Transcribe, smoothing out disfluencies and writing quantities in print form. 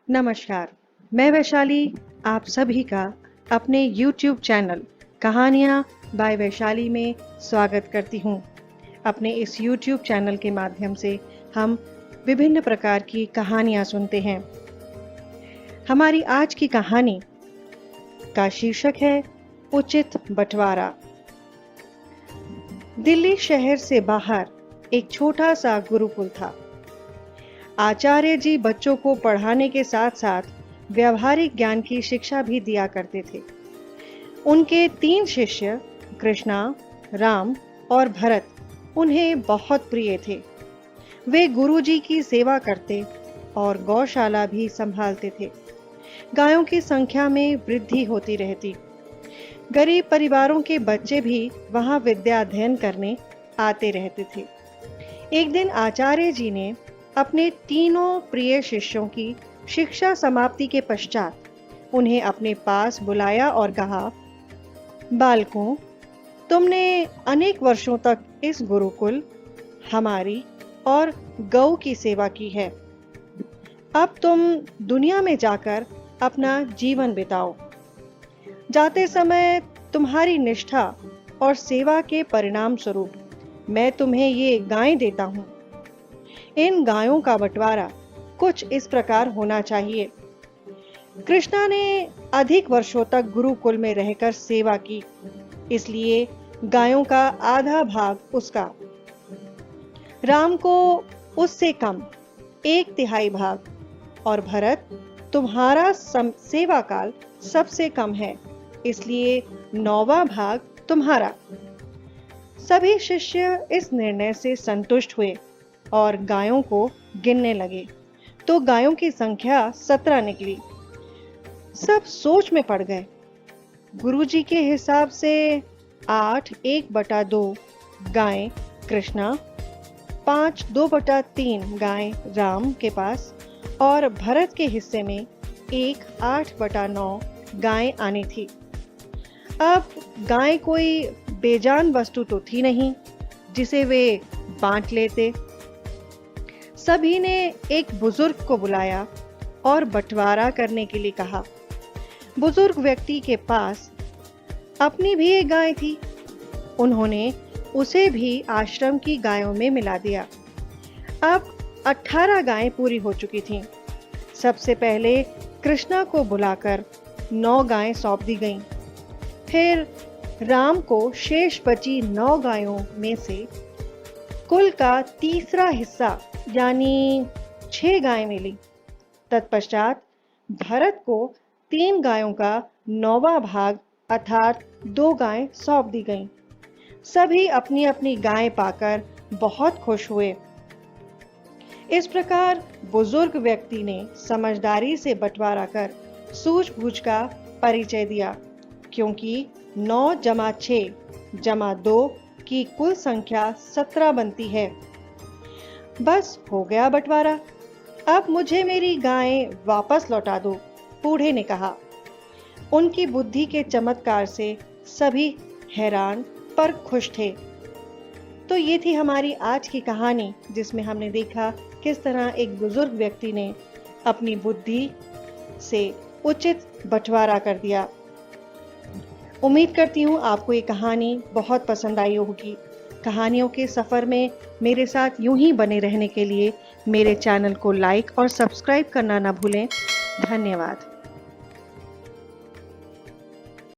नमस्कार, मैं वैशाली आप सभी का अपने YouTube चैनल कहानियाँ बाय वैशाली में स्वागत करती हूँ। अपने इस YouTube चैनल के माध्यम से हम विभिन्न प्रकार की कहानियाँ सुनते हैं। हमारी आज की कहानी का शीर्षक है उचित बंटवारा। दिल्ली शहर से बाहर एक छोटा सा गुरुकुल था। आचार्य जी बच्चों को पढ़ाने के साथ साथ व्यावहारिक ज्ञान की शिक्षा भी दिया करते थे। उनके 3 शिष्य कृष्णा, राम और भरत उन्हें बहुत प्रिय थे। वे गुरुजी की सेवा करते और गौशाला भी संभालते थे। गायों की संख्या में वृद्धि होती रहती। गरीब परिवारों के बच्चे भी वहां विद्या अध्ययन करने आते रहते थे। एक दिन आचार्य जी ने अपने तीनों प्रिय शिष्यों की शिक्षा समाप्ति के पश्चात उन्हें अपने पास बुलाया और कहा, बालकों, तुमने अनेक वर्षों तक इस गुरुकुल, हमारी और गौ की सेवा की है। अब तुम दुनिया में जाकर अपना जीवन बिताओ। जाते समय तुम्हारी निष्ठा और सेवा के परिणाम स्वरूप मैं तुम्हें ये गायें देता हूं। इन गायों का बंटवारा कुछ इस प्रकार होना चाहिए। कृष्णा ने अधिक वर्षों तक गुरुकुल में रहकर सेवा की, इसलिए गायों का आधा भाग उसका। राम को उससे कम 1/3 भाग और भरत, तुम्हारा सेवा काल सबसे कम है, इसलिए 9वां भाग तुम्हारा। सभी शिष्य इस निर्णय से संतुष्ट हुए और गायों को गिनने लगे तो गायों की संख्या 17 निकली। सब सोच में पड़ गए। गुरुजी के हिसाब से 8 1/2 गायें कृष्णा, 5 2/3 गायें राम के पास और भरत के हिस्से में 1 8/9 गायें आनी थी। अब गाय कोई बेजान वस्तु तो थी नहीं जिसे वे बांट लेते। सभी ने एक बुजुर्ग को बुलाया और बंटवारा करने के लिए कहा। बुजुर्ग व्यक्ति के पास अपनी भी एक गाय थी। उन्होंने उसे भी आश्रम की गायों में मिला दिया। अब 18 गायें पूरी हो चुकी थीं। सबसे पहले कृष्णा को बुलाकर 9 गायें सौंप दी गईं। फिर राम को शेष बची 9 गायों में से कुल का तीसरा हिस्सा यानी 6 गायें मिली। तत्पश्चात भरत को 3 गायों का 9वां भाग अर्थात 2 गायें सौंप दी गईं। सभी अपनी अपनी गायें पाकर बहुत खुश हुए। इस प्रकार बुजुर्ग व्यक्ति ने समझदारी से बंटवारा कर सूझबूझ का परिचय दिया, क्योंकि 9 + 6 + 2 की कुल संख्या 17 बनती है। बस हो गया बंटवारा। अब मुझे मेरी गायें वापस लौटा दो, बूढ़े ने कहा। उनकी बुद्धि के चमत्कार से सभी हैरान पर खुश थे। तो ये थी हमारी आज की कहानी, जिसमें हमने देखा किस तरह एक बुजुर्ग व्यक्ति ने अपनी बुद्धि से उचित बंटवारा कर दिया। उम्मीद करती हूँ आपको ये कहानी बहुत पसंद आई होगी। कहानियों के सफ़र में मेरे साथ यूं ही बने रहने के लिए मेरे चैनल को लाइक और सब्सक्राइब करना ना भूलें। धन्यवाद।